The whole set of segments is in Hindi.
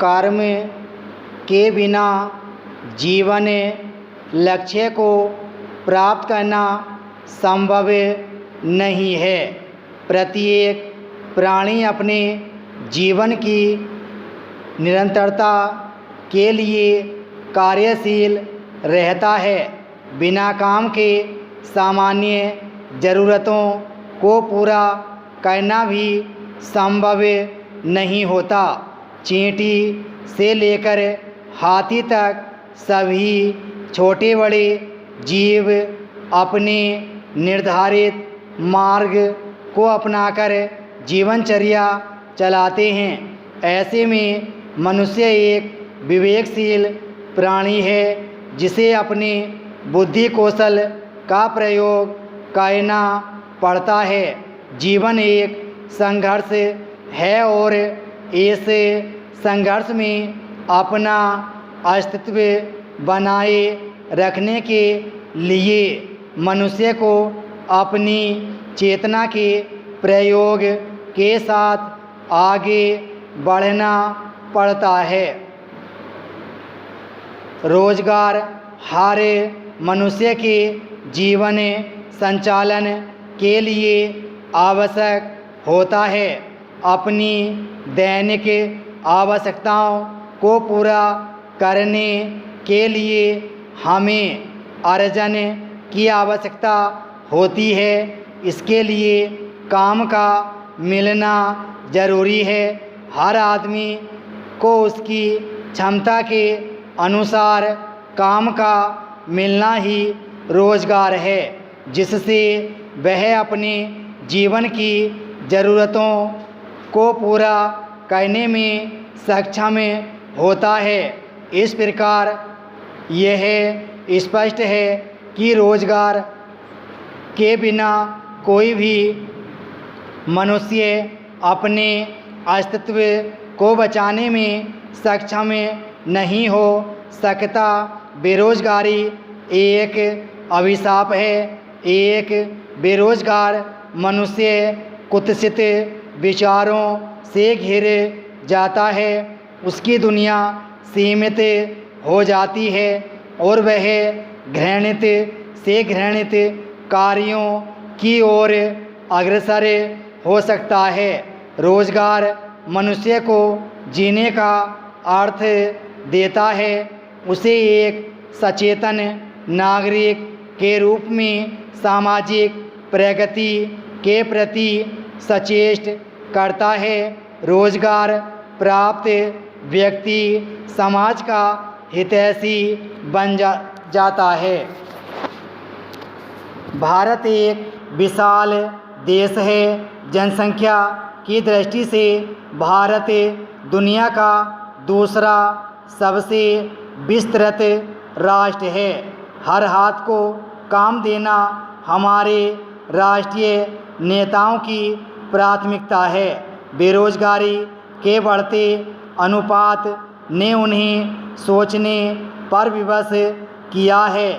कर्म के बिना जीवन लक्ष्य को प्राप्त करना संभव नहीं है। प्रत्येक प्राणी अपने जीवन की निरंतरता के लिए कार्यशील रहता है। बिना काम के सामान्य ज़रूरतों को पूरा करना भी संभव नहीं होता। चींटी से लेकर हाथी तक सभी छोटे बड़े जीव अपने निर्धारित मार्ग को अपनाकर जीवनचर्या चलाते हैं। ऐसे में मनुष्य एक विवेकशील प्राणी है जिसे अपने बुद्धि कौशल का प्रयोग करना पड़ता है। जीवन एक संघर्ष है और इस संघर्ष में अपना अस्तित्व बनाए रखने के लिए मनुष्य को अपनी चेतना के प्रयोग के साथ आगे बढ़ना पड़ता है। रोजगार हर मनुष्य के जीवन संचालन के लिए आवश्यक होता है। अपनी दैनिक आवश्यकताओं को पूरा करने के लिए हमें अर्जन की आवश्यकता होती है। इसके लिए काम का मिलना ज़रूरी है। हर आदमी को उसकी क्षमता के अनुसार काम का मिलना ही रोजगार है, जिससे वह अपने जीवन की ज़रूरतों को पूरा करने में सक्षम होता है। इस प्रकार यह स्पष्ट है कि रोजगार के बिना कोई भी मनुष्य अपने अस्तित्व को बचाने में सक्षम नहीं हो सकता। बेरोजगारी एक अभिशाप है। एक बेरोजगार मनुष्य कुत्सित विचारों से घिर जाता है। उसकी दुनिया सीमित हो जाती है और वह घृणित से घृणित कार्यों की ओर अग्रसर हो सकता है। रोजगार मनुष्य को जीने का अर्थ देता है। उसे एक सचेतन नागरिक के रूप में सामाजिक प्रगति के प्रति सचेत करता है। रोजगार प्राप्त व्यक्ति समाज का हितैषी बन जाता है। भारत एक विशाल देश है। जनसंख्या की दृष्टि से भारत दुनिया का दूसरा सबसे विस्तृत राष्ट्र है। हर हाथ को काम देना हमारे राष्ट्रीय नेताओं की प्राथमिकता है। बेरोजगारी के बढ़ते अनुपात ने उन्हें सोचने पर विवश किया है।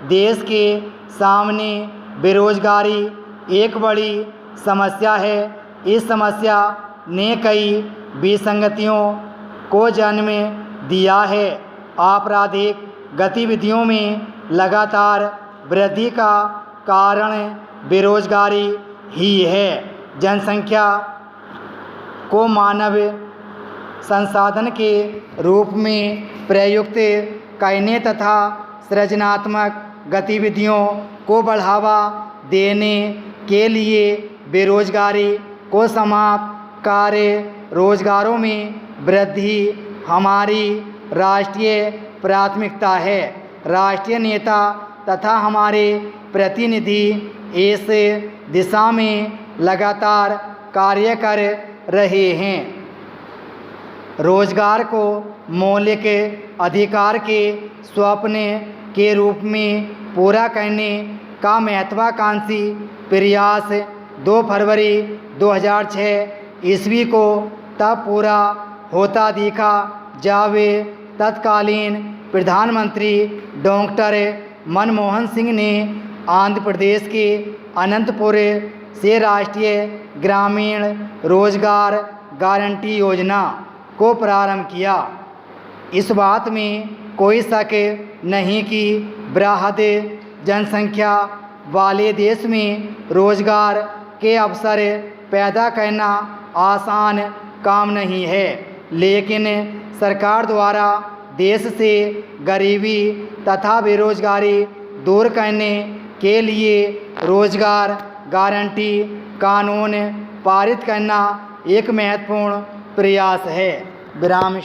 देश के सामने बेरोजगारी एक बड़ी समस्या है। इस समस्या ने कई विसंगतियों को जन्म दिया है। आपराधिक गतिविधियों में लगातार वृद्धि का कारण बेरोजगारी ही है। जनसंख्या को मानव संसाधन के रूप में प्रयुक्त करने तथा सृजनात्मक गतिविधियों को बढ़ावा देने के लिए बेरोजगारी को समाप्त कर रोजगारों में वृद्धि हमारी राष्ट्रीय प्राथमिकता है। राष्ट्रीय नेता तथा हमारे प्रतिनिधि इस दिशा में लगातार कार्य कर रहे हैं। रोजगार को मौलिक अधिकार के स्वप्न के रूप में पूरा करने का महत्वाकांक्षी प्रयास 2 फरवरी 2006 ईस्वी को तब पूरा होता दिखा जब तत्कालीन प्रधानमंत्री डॉक्टर मनमोहन सिंह ने आंध्र प्रदेश के अनंतपुर से राष्ट्रीय ग्रामीण रोजगार गारंटी योजना को प्रारंभ किया। इस बात में कोई शक नहीं कि बृहद जनसंख्या वाले देश में रोजगार के अवसर पैदा करना आसान काम नहीं है, लेकिन सरकार द्वारा देश से गरीबी तथा बेरोजगारी दूर करने के लिए रोजगार गारंटी कानून पारित करना एक महत्वपूर्ण प्रयास है। विराम।